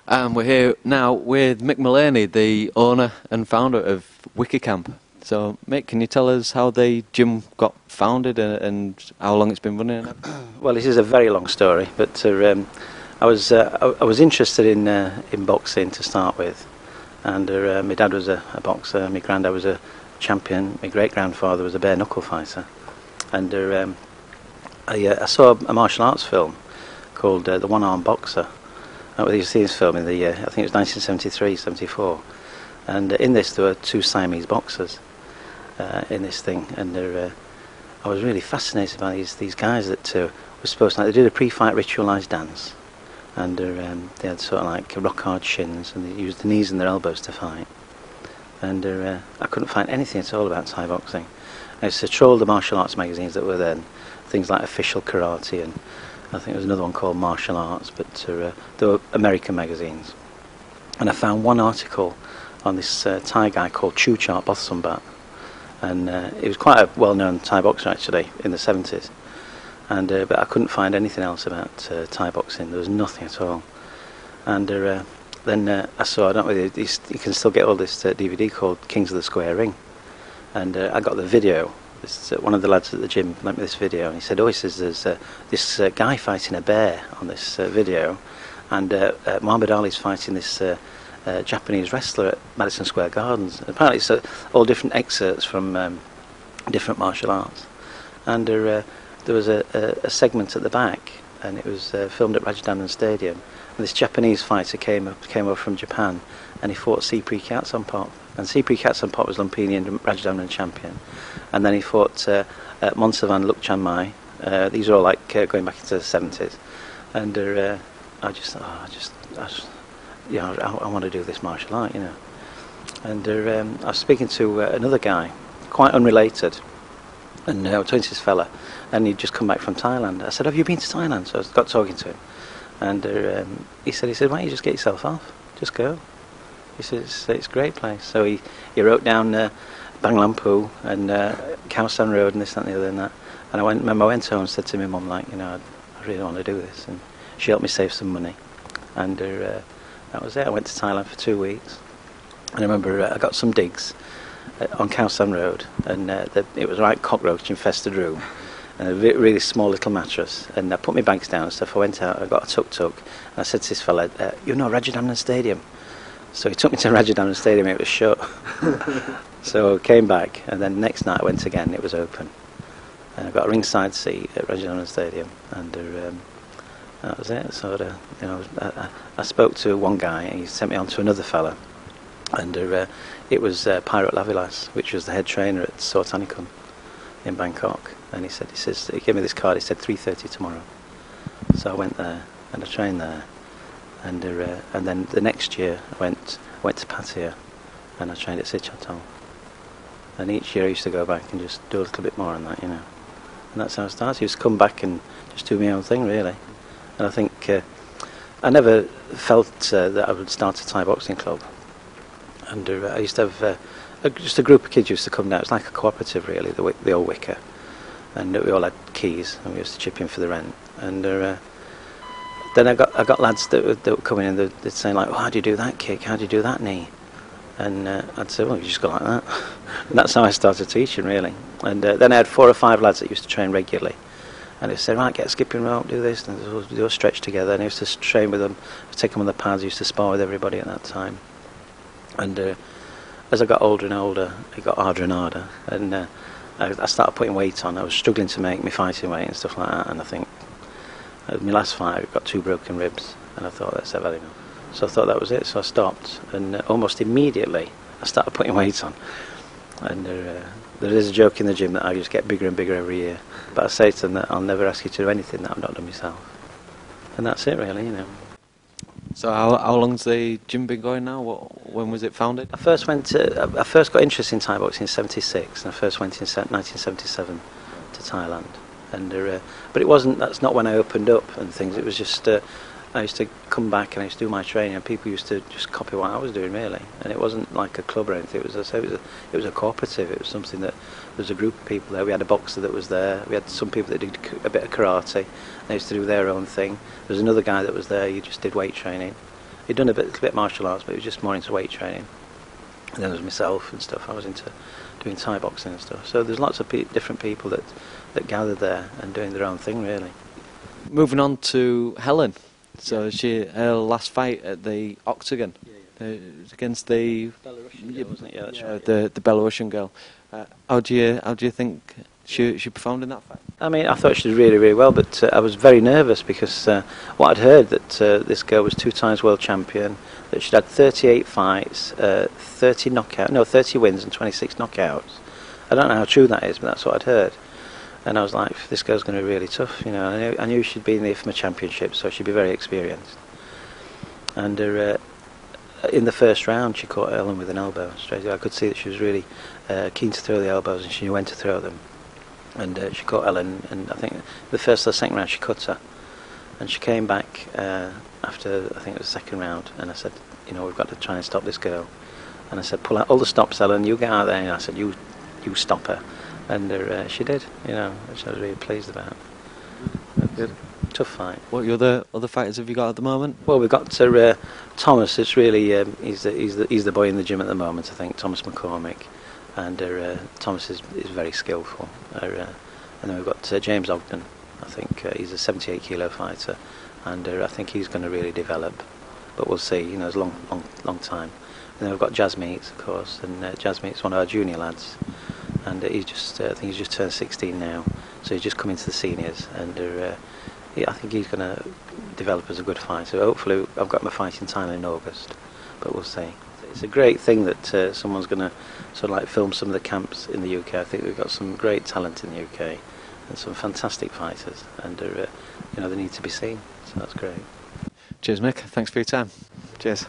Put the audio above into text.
And we're here now with Mick Mullaney, the owner and founder of Wicker Camp. So, Mick, can you tell us how the gym got founded and how long it's been running? Well, this is a very long story, but I was interested in boxing to start with, and my dad was a boxer, my granddad was a champion, my great grandfather was a bare knuckle fighter, and I saw a martial arts film called The One-Armed Boxer. You see this film in the year, I think it was 1973, 74, and in this there were two Siamese boxers in this thing, and I was really fascinated by these guys that were supposed to, they did a pre-fight ritualised dance, and they had sort of like rock hard shins, and they used the knees and their elbows to fight, and I couldn't find anything at all about Thai boxing. I used to troll the martial arts magazines that were then, things like Official Karate, and I think there was another one called Martial Arts, but they were American magazines. And I found one article on this Thai guy called Chuchat Bothsumbat, and he was quite a well-known Thai boxer actually in the 70s. And but I couldn't find anything else about Thai boxing. There was nothing at all. And then I saw, I don't know whether you can still get all this DVD called Kings of the Square Ring, and I got the video. One of the lads at the gym lent me this video, and he said, "Oh, he says there's this guy fighting a bear on this video, and Muhammad Ali's fighting this Japanese wrestler at Madison Square Gardens." And apparently, it's all different excerpts from different martial arts, and there was a segment at the back, and it was filmed at Rajadandan Stadium. And this Japanese fighter came over from Japan, and he fought Sipri Katsampop. And Sipri Katsampop was Lumpini and Rajadandan champion. And then he fought Monsavan Lukchan Mai. These are all like going back into the 70s. And I want to do this martial art, you know. And I was speaking to another guy, quite unrelated, and I was talking to this fella, and he'd just come back from Thailand. I said, "Have you been to Thailand?" So I got talking to him, and he said, "Why don't you just get yourself off? Just go." He said, "It's a great place." So he wrote down Bang Lampu and Khao San Road and this, that, and the other, and that. And I went home and said to my mum, like, you know, I really want to do this, and she helped me save some money, and that was it. I went to Thailand for 2 weeks, and I remember I got some digs on Khao San Road, and it was a right cockroach infested room, and a really small little mattress, and I put my bags down and stuff. I went out, I got a tuk-tuk, and I said to this fella, "You know Rajadandan Stadium?" So he took me to Rajadandan Stadium. It was shut. So I came back, and then next night I went again. It was open, and I got a ringside seat at Rajadandan Stadium, and that was it. So you know, I spoke to one guy, and he sent me on to another fella, and it was Pirate Lavilas, which was the head trainer at Sortanikon in Bangkok. And he gave me this card. He said 3:30 tomorrow. So I went there, and I trained there. And then the next year I went to Pattaya, and I trained at Sitchatol. And each year I used to go back and just do a little bit more on that, you know. And that's how I started. Just come back and just do my own thing, really. And I think I never felt that I would start a Thai boxing club. And I used to have just a group of kids used to come down. It was like a cooperative, really, the old Wicker. And we all had keys, and we used to chip in for the rent. And then I got lads that were coming in, they'd say like, "Oh, how do you do that kick? How do you do that knee?" And I'd say, "Well, you just go like that." And that's how I started teaching, really. And then I had 4 or 5 lads that used to train regularly. And they'd say, "Right, get a skipping rope, do this," and they all stretch together. And I used to train with them, take them on the pads, I used to spar with everybody at that time. And as I got older and older, it got harder and harder. And I started putting weight on. I was struggling to make my fighting weight and stuff like that. And I think my last fight, I got 2 broken ribs, and I thought, that's had enough. So I thought that was it, so I stopped, and almost immediately I started putting weight on. And there is a joke in the gym that I just get bigger and bigger every year, but I say to them that I'll never ask you to do anything that I've not done myself. And that's it, really, you know. So how long's the gym been going now? When was it founded? I first got interested in Thai boxing in '76, and I first went in 1977 to Thailand. And but it wasn't. That's not when I opened up and things. It was just I used to come back and I used to do my training, and people used to just copy what I was doing, really. And it wasn't like a club or anything. It was a cooperative. It was something that there was a group of people there. We had a boxer that was there. We had some people that did a bit of karate. They used to do their own thing. There was another guy that was there. He just did weight training. He'd done a bit martial arts, but he was just more into weight training. And then there was myself and stuff. I was into doing Thai boxing and stuff. So there's lots of different people that gathered there and doing their own thing, really. Moving on to Helen. So her last fight at the Octagon against the Belarusian girl, wasn't it? Yeah, that's right. The Belarusian girl. How do you think she performed in that fight? I mean, I thought she did really, really well, but I was very nervous because what I'd heard that this girl was 2 times world champion, that she'd had 38 fights, 30 wins and 26 knockouts. I don't know how true that is, but that's what I'd heard. And I was like, this girl's going to be really tough, you know. I knew she'd been in the IFMA Championship, so she'd be very experienced. And in the first round, she caught Ellen with an elbow straight away. I could see that she was really keen to throw the elbows, and she knew when to throw them. And she caught Ellen, and I think the first or second round she cut her. And she came back after, I think it was the second round, and I said, you know, we've got to try and stop this girl. And I said, pull out all the stops, Ellen, you get out there. And I said, you stop her. And she did, you know, which I was really pleased about. Good. Tough fight. What other fighters have you got at the moment? Well, we've got Thomas. It's really he's the boy in the gym at the moment. I think Thomas McCormick, and Thomas is very skillful. And then we've got James Ogden. I think he's a 78 kilo fighter, and I think he's going to really develop. But we'll see. You know, it's a long time. And then we've got Jazz Meats, of course, and Jazz Meats, one of our junior lads. And I think he's just turned 16 now, so he's just come into the seniors, and I think he's going to develop as a good fighter. So hopefully, I've got my fight in Thailand in August, but we'll see. It's a great thing that someone's going to sort of like film some of the camps in the UK. I think we've got some great talent in the UK and some fantastic fighters, and you know, they need to be seen. So that's great. Cheers, Mick. Thanks for your time. Cheers.